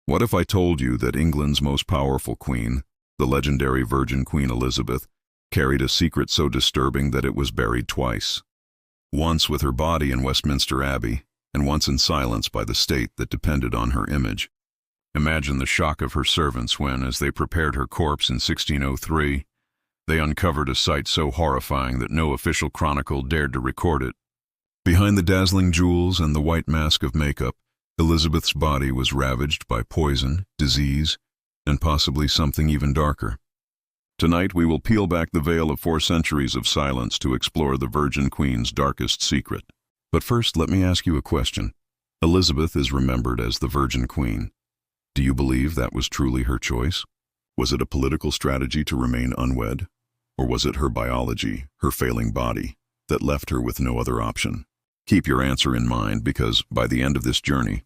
What if I told you that England's most powerful queen, the legendary Virgin Queen Elizabeth, carried a secret so disturbing that it was buried twice? Once with her body in Westminster Abbey, and once in silence by the state that depended on her image. Imagine the shock of her servants when, as they prepared her corpse in 1603, they uncovered a sight so horrifying that no official chronicle dared to record it. Behind the dazzling jewels and the white mask of makeup, Elizabeth's body was ravaged by poison, disease, and possibly something even darker. Tonight we will peel back the veil of 4 centuries of silence to explore the Virgin Queen's darkest secret. But first, let me ask you a question. Elizabeth is remembered as the Virgin Queen. Do you believe that was truly her choice? Was it a political strategy to remain unwed? Or was it her biology, her failing body, that left her with no other option? Keep your answer in mind, because by the end of this journey,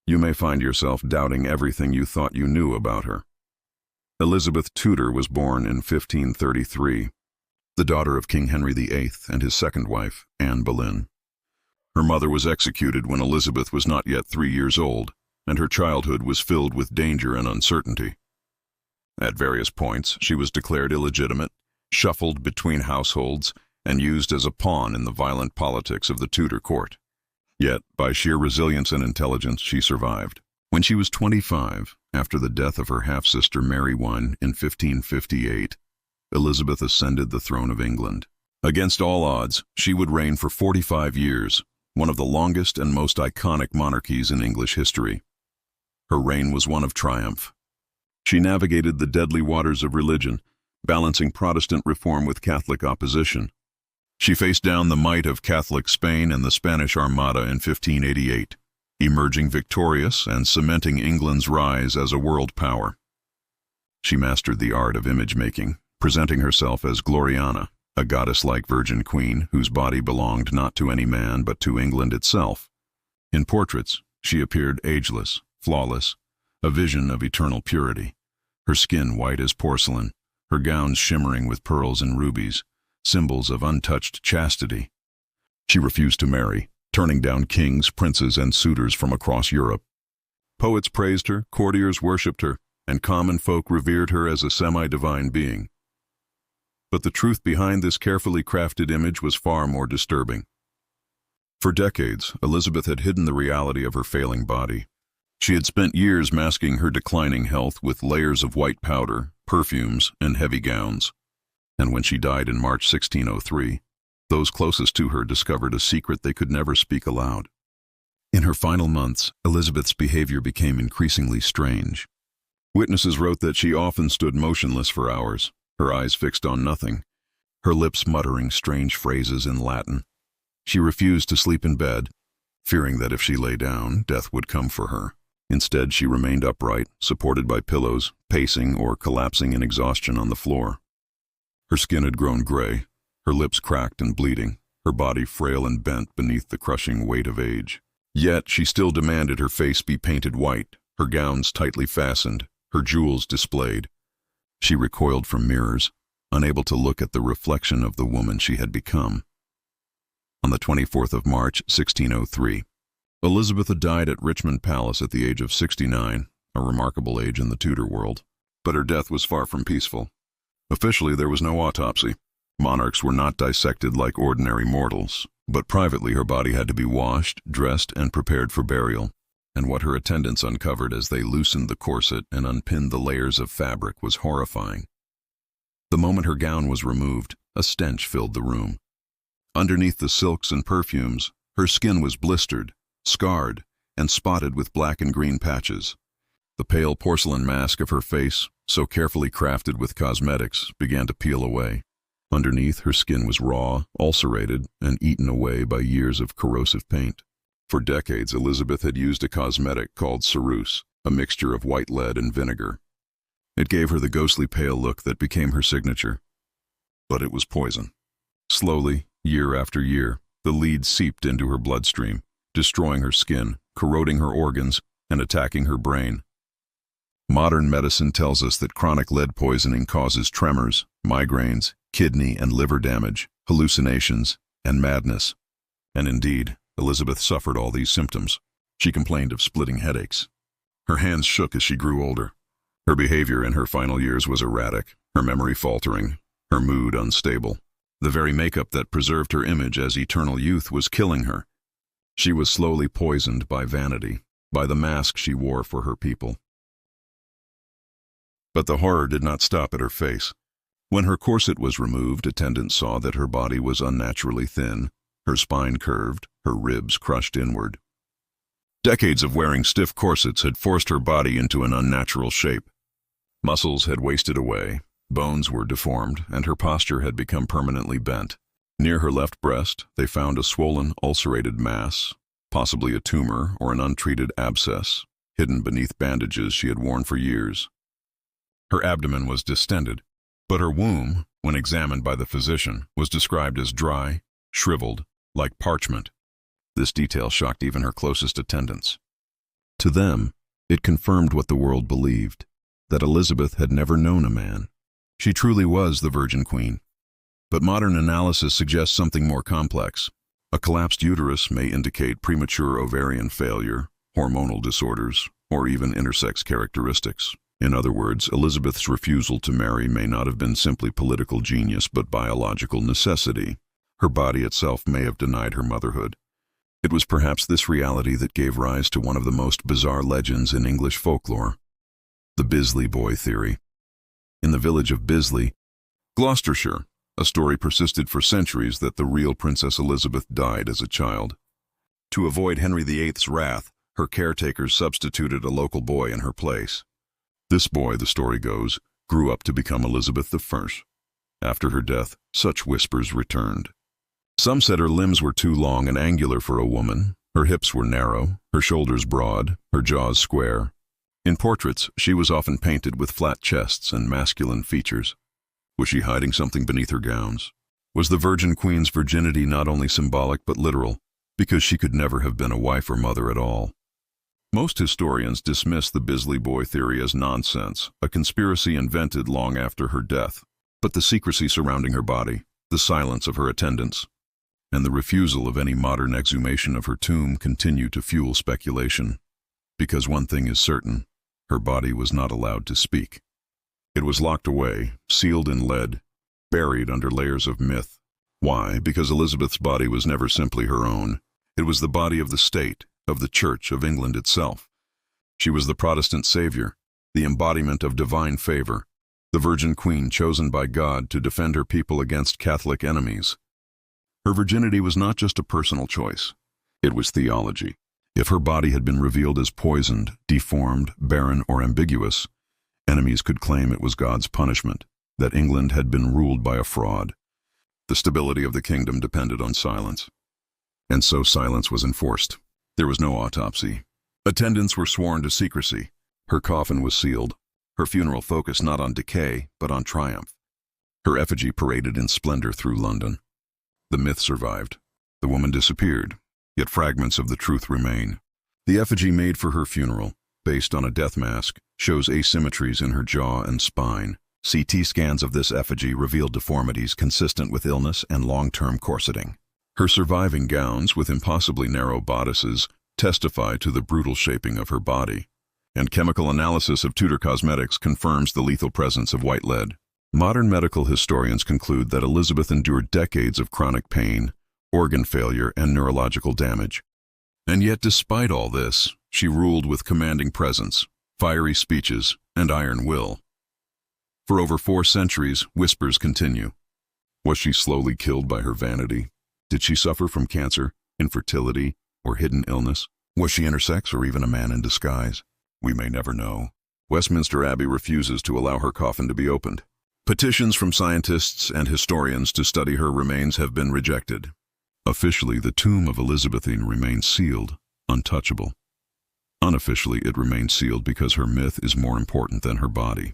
you may find yourself doubting everything you thought you knew about her. Elizabeth Tudor was born in 1533, the daughter of King Henry VIII and his second wife, Anne Boleyn. Her mother was executed when Elizabeth was not yet 3 years old, and her childhood was filled with danger and uncertainty. At various points, she was declared illegitimate, shuffled between households, and used as a pawn in the violent politics of the Tudor court. Yet, by sheer resilience and intelligence, she survived. When she was 25, after the death of her half-sister Mary I in 1558, Elizabeth ascended the throne of England. Against all odds, she would reign for 45 years, one of the longest and most iconic monarchies in English history. Her reign was one of triumph. She navigated the deadly waters of religion, balancing Protestant reform with Catholic opposition. She faced down the might of Catholic Spain and the Spanish Armada in 1588, emerging victorious and cementing England's rise as a world power. She mastered the art of image-making, presenting herself as Gloriana, a goddess-like virgin queen whose body belonged not to any man but to England itself. In portraits, she appeared ageless, flawless, a vision of eternal purity, her skin white as porcelain, her gowns shimmering with pearls and rubies, symbols of untouched chastity. She refused to marry, turning down kings, princes, and suitors from across Europe. Poets praised her, courtiers worshipped her, and common folk revered her as a semi-divine being. But the truth behind this carefully crafted image was far more disturbing. For decades, Elizabeth had hidden the reality of her failing body. She had spent years masking her declining health with layers of white powder, perfumes, and heavy gowns. And when she died in March 1603, those closest to her discovered a secret they could never speak aloud. In her final months, Elizabeth's behavior became increasingly strange. Witnesses wrote that she often stood motionless for hours, her eyes fixed on nothing, her lips muttering strange phrases in Latin. She refused to sleep in bed, fearing that if she lay down, death would come for her. Instead, she remained upright, supported by pillows, pacing or collapsing in exhaustion on the floor. Her skin had grown gray, her lips cracked and bleeding, her body frail and bent beneath the crushing weight of age. Yet she still demanded her face be painted white, her gowns tightly fastened, her jewels displayed. She recoiled from mirrors, unable to look at the reflection of the woman she had become. On the 24th of March, 1603, Elizabeth died at Richmond Palace at the age of 69, a remarkable age in the Tudor world. But her death was far from peaceful. Officially, there was no autopsy. Monarchs were not dissected like ordinary mortals, but privately her body had to be washed, dressed, and prepared for burial. And what her attendants uncovered as they loosened the corset and unpinned the layers of fabric was horrifying. The moment her gown was removed, a stench filled the room. Underneath the silks and perfumes, her skin was blistered, scarred, and spotted with black and green patches. The pale porcelain mask of her face, so carefully crafted with cosmetics, began to peel away. Underneath, her skin was raw, ulcerated, and eaten away by years of corrosive paint. For decades, Elizabeth had used a cosmetic called ceruse, a mixture of white lead and vinegar. It gave her the ghostly pale look that became her signature. But it was poison. Slowly, year after year, the lead seeped into her bloodstream, destroying her skin, corroding her organs, and attacking her brain. Modern medicine tells us that chronic lead poisoning causes tremors, migraines, kidney and liver damage, hallucinations, and madness. And indeed, Elizabeth suffered all these symptoms. She complained of splitting headaches. Her hands shook as she grew older. Her behavior in her final years was erratic, her memory faltering, her mood unstable. The very makeup that preserved her image as eternal youth was killing her. She was slowly poisoned by vanity, by the mask she wore for her people. But the horror did not stop at her face. When her corset was removed, attendants saw that her body was unnaturally thin, her spine curved, her ribs crushed inward. Decades of wearing stiff corsets had forced her body into an unnatural shape. Muscles had wasted away, bones were deformed, and her posture had become permanently bent. Near her left breast, they found a swollen, ulcerated mass, possibly a tumor or an untreated abscess, hidden beneath bandages she had worn for years. Her abdomen was distended, but her womb, when examined by the physician, was described as dry, shriveled, like parchment. This detail shocked even her closest attendants. To them, it confirmed what the world believed, that Elizabeth had never known a man. She truly was the Virgin Queen. But modern analysis suggests something more complex. A collapsed uterus may indicate premature ovarian failure, hormonal disorders, or even intersex characteristics. In other words, Elizabeth's refusal to marry may not have been simply political genius but biological necessity. Her body itself may have denied her motherhood. It was perhaps this reality that gave rise to one of the most bizarre legends in English folklore, the Bisley Boy theory. In the village of Bisley, Gloucestershire, a story persisted for centuries that the real Princess Elizabeth died as a child. To avoid Henry VIII's wrath, her caretakers substituted a local boy in her place. This boy, the story goes, grew up to become Elizabeth I. After her death, such whispers returned. Some said her limbs were too long and angular for a woman, her hips were narrow, her shoulders broad, her jaws square. In portraits, she was often painted with flat chests and masculine features. Was she hiding something beneath her gowns? Was the Virgin Queen's virginity not only symbolic but literal, because she could never have been a wife or mother at all? Most historians dismiss the Bisley Boy theory as nonsense, a conspiracy invented long after her death. But the secrecy surrounding her body, the silence of her attendants, and the refusal of any modern exhumation of her tomb continue to fuel speculation. Because one thing is certain, her body was not allowed to speak. It was locked away, sealed in lead, buried under layers of myth. Why? Because Elizabeth's body was never simply her own. It was the body of the state, of the Church of England itself. She was the Protestant savior, the embodiment of divine favor, the Virgin Queen chosen by God to defend her people against Catholic enemies. Her virginity was not just a personal choice. It was theology. If her body had been revealed as poisoned, deformed, barren, or ambiguous, enemies could claim it was God's punishment, that England had been ruled by a fraud. The stability of the kingdom depended on silence. And so silence was enforced. There was no autopsy. Attendants were sworn to secrecy. Her coffin was sealed. Her funeral focused not on decay, but on triumph. Her effigy paraded in splendor through London. The myth survived. The woman disappeared, yet fragments of the truth remain. The effigy made for her funeral, based on a death mask, shows asymmetries in her jaw and spine. CT scans of this effigy revealed deformities consistent with illness and long-term corseting. Her surviving gowns, with impossibly narrow bodices, testify to the brutal shaping of her body. And chemical analysis of Tudor cosmetics confirms the lethal presence of white lead. Modern medical historians conclude that Elizabeth endured decades of chronic pain, organ failure, and neurological damage. And yet, despite all this, she ruled with commanding presence, fiery speeches, and iron will. For over 4 centuries, whispers continue. Was she slowly killed by her vanity? Did she suffer from cancer, infertility, or hidden illness? Was she intersex or even a man in disguise? We may never know. Westminster Abbey refuses to allow her coffin to be opened. Petitions from scientists and historians to study her remains have been rejected. Officially, the tomb of ElizabethI remains sealed, untouchable. Unofficially, it remains sealed because her myth is more important than her body.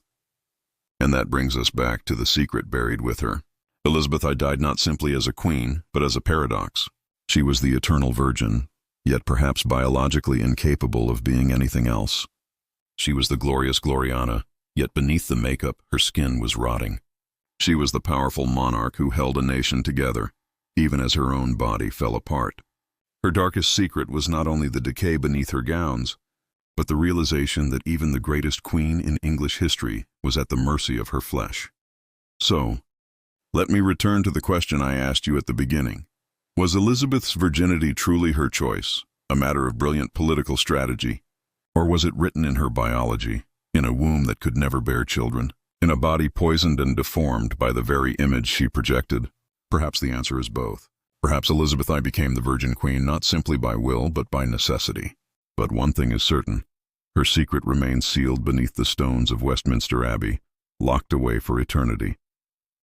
And that brings us back to the secret buried with her. ElizabethI died not simply as a queen, but as a paradox. She was the eternal virgin, yet perhaps biologically incapable of being anything else. She was the glorious Gloriana, yet beneath the makeup, her skin was rotting. She was the powerful monarch who held a nation together, even as her own body fell apart. Her darkest secret was not only the decay beneath her gowns, but the realization that even the greatest queen in English history was at the mercy of her flesh. So, let me return to the question I asked you at the beginning. Was Elizabeth's virginity truly her choice, a matter of brilliant political strategy? Or was it written in her biology, in a womb that could never bear children, in a body poisoned and deformed by the very image she projected? Perhaps the answer is both. Perhaps ElizabethI became the Virgin Queen not simply by will, but by necessity. But one thing is certain. Her secret remains sealed beneath the stones of Westminster Abbey, locked away for eternity.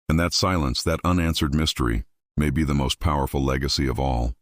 And that silence, that unanswered mystery, may be the most powerful legacy of all.